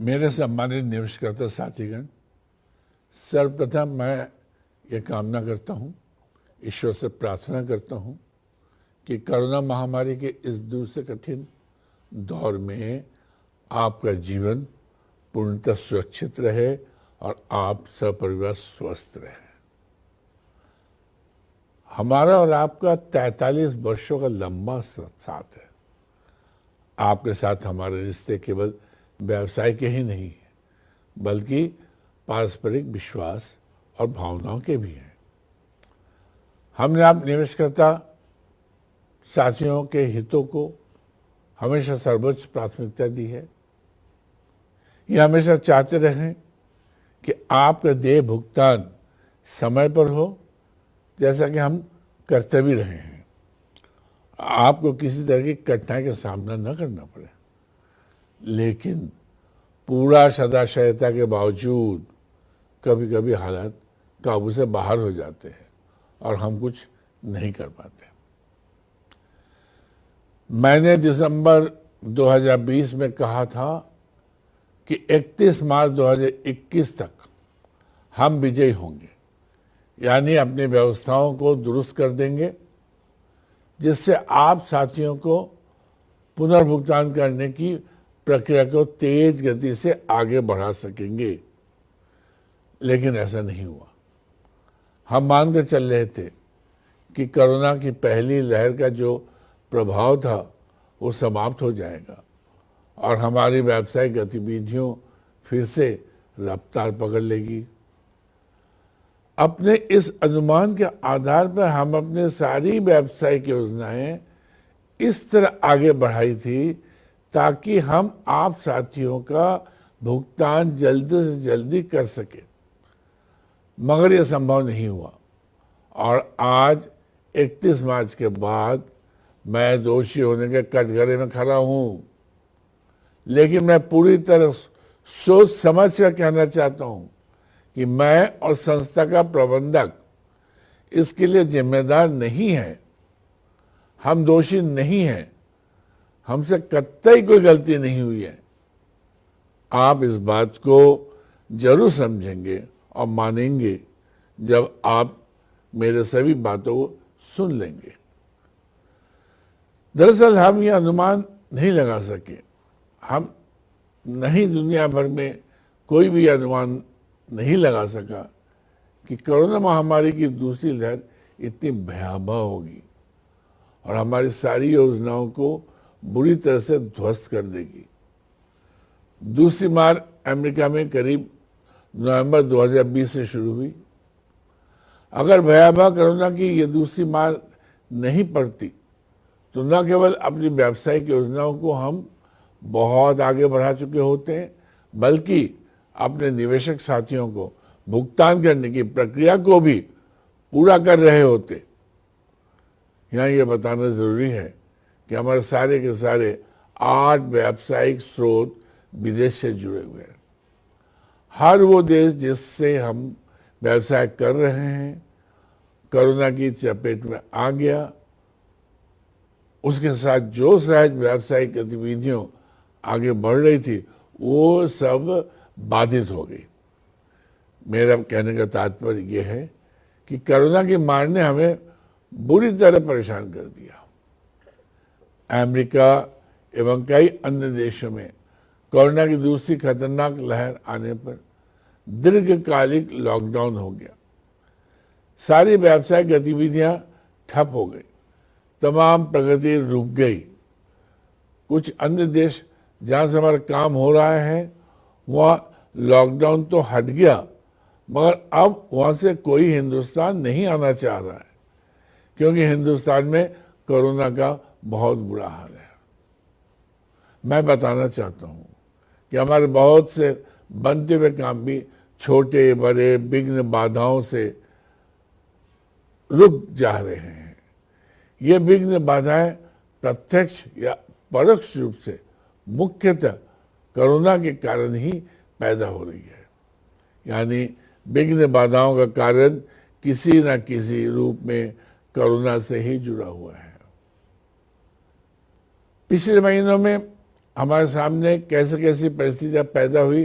मेरे सम्मानित निवेशकर्ता साथीगण, सर्वप्रथम मैं ये कामना करता हूँ, ईश्वर से प्रार्थना करता हूँ कि कोरोना महामारी के इस दूसरे कठिन दौर में आपका जीवन पूर्णतः सुरक्षित रहे और आप सपरिवार स्वस्थ रहे। हमारा और आपका 43 वर्षों का लंबा साथ है। आपके साथ हमारे रिश्ते केवल व्यवसाय के ही नहीं है, बल्कि पारस्परिक विश्वास और भावनाओं के भी हैं। हमने आप निवेशकर्ता साथियों के हितों को हमेशा सर्वोच्च प्राथमिकता दी है। ये हमेशा चाहते रहें कि आपका देय भुगतान समय पर हो, जैसा कि हम करते भी रहे हैं। आपको किसी तरह की कठिनाई का सामना न करना पड़े, लेकिन पूरा सदाशयता के बावजूद कभी कभी हालात काबू से बाहर हो जाते हैं और हम कुछ नहीं कर पाते। मैंने दिसंबर 2020 में कहा था कि 31 मार्च 2021 तक हम विजयी होंगे, यानी अपनी व्यवस्थाओं को दुरुस्त कर देंगे, जिससे आप साथियों को पुनर्भुगतान करने की प्रक्रिया को तेज गति से आगे बढ़ा सकेंगे। लेकिन ऐसा नहीं हुआ। हम मानकर चल रहे थे कि कोरोना की पहली लहर का जो प्रभाव था वो समाप्त हो जाएगा और हमारी व्यावसायिक गतिविधियों फिर से रफ्तार पकड़ लेगी। अपने इस अनुमान के आधार पर हम अपने सारी व्यावसायिक योजनाएं इस तरह आगे बढ़ाई थी ताकि हम आप साथियों का भुगतान जल्दी से जल्दी कर सके, मगर यह संभव नहीं हुआ। और आज 31 मार्च के बाद मैं दोषी होने के कटघरे में खड़ा हूं, लेकिन मैं पूरी तरह सोच समझ कर कहना चाहता हूं कि मैं और संस्था का प्रबंधक इसके लिए जिम्मेदार नहीं है। हम दोषी नहीं हैं, हमसे कतई कोई गलती नहीं हुई है। आप इस बात को जरूर समझेंगे और मानेंगे जब आप मेरे सभी बातों को सुन लेंगे। दरअसल हम ये अनुमान नहीं लगा सके। हम नहीं, दुनिया भर में कोई भी अनुमान नहीं लगा सका कि कोरोना महामारी की दूसरी लहर इतनी भयावह होगी और हमारी सारी योजनाओं को बुरी तरह से ध्वस्त कर देगी। दूसरी मार अमेरिका में करीब नवंबर 2020 से शुरू हुई। अगर भयावह कोरोना की ये दूसरी मार नहीं पड़ती तो न केवल अपनी व्यावसायिक योजनाओं को हम बहुत आगे बढ़ा चुके होते हैं, बल्कि अपने निवेशक साथियों को भुगतान करने की प्रक्रिया को भी पूरा कर रहे होते। यहाँ ये बताना जरूरी है कि हमारे सारे के सारे 8 व्यावसायिक स्रोत विदेश से जुड़े हुए हैं। हर वो देश जिससे हम व्यवसाय कर रहे हैं कोरोना की चपेट में आ गया, उसके साथ जो सहज व्यावसायिक गतिविधियों आगे बढ़ रही थी वो सब बाधित हो गई। मेरा कहने का तात्पर्य यह है कि कोरोना की मार ने हमें बुरी तरह परेशान कर दिया। अमेरिका एवं कई अन्य देशों में कोरोना की दूसरी खतरनाक लहर आने पर दीर्घकालिक लॉकडाउन हो गया। सारी व्यावसायिक गतिविधियां ठप हो गई, तमाम प्रगति रुक गई। कुछ अन्य देश जहां से हमारा काम हो रहा है वहां लॉकडाउन तो हट गया, मगर अब वहां से कोई हिंदुस्तान नहीं आना चाह रहा है, क्योंकि हिंदुस्तान में कोरोना का बहुत बुरा हाल है। मैं बताना चाहता हूं कि हमारे बहुत से बनते हुए काम भी छोटे बड़े विघ्न बाधाओं से रुक जा रहे हैं। ये विघ्न बाधाएं प्रत्यक्ष या परोक्ष रूप से मुख्यतः कोरोना के कारण ही पैदा हो रही है। यानी विघ्न बाधाओं का कारण किसी न किसी रूप में कोरोना से ही जुड़ा हुआ है। पिछले महीनों में हमारे सामने कैसे कैसी परिस्थितियां पैदा हुई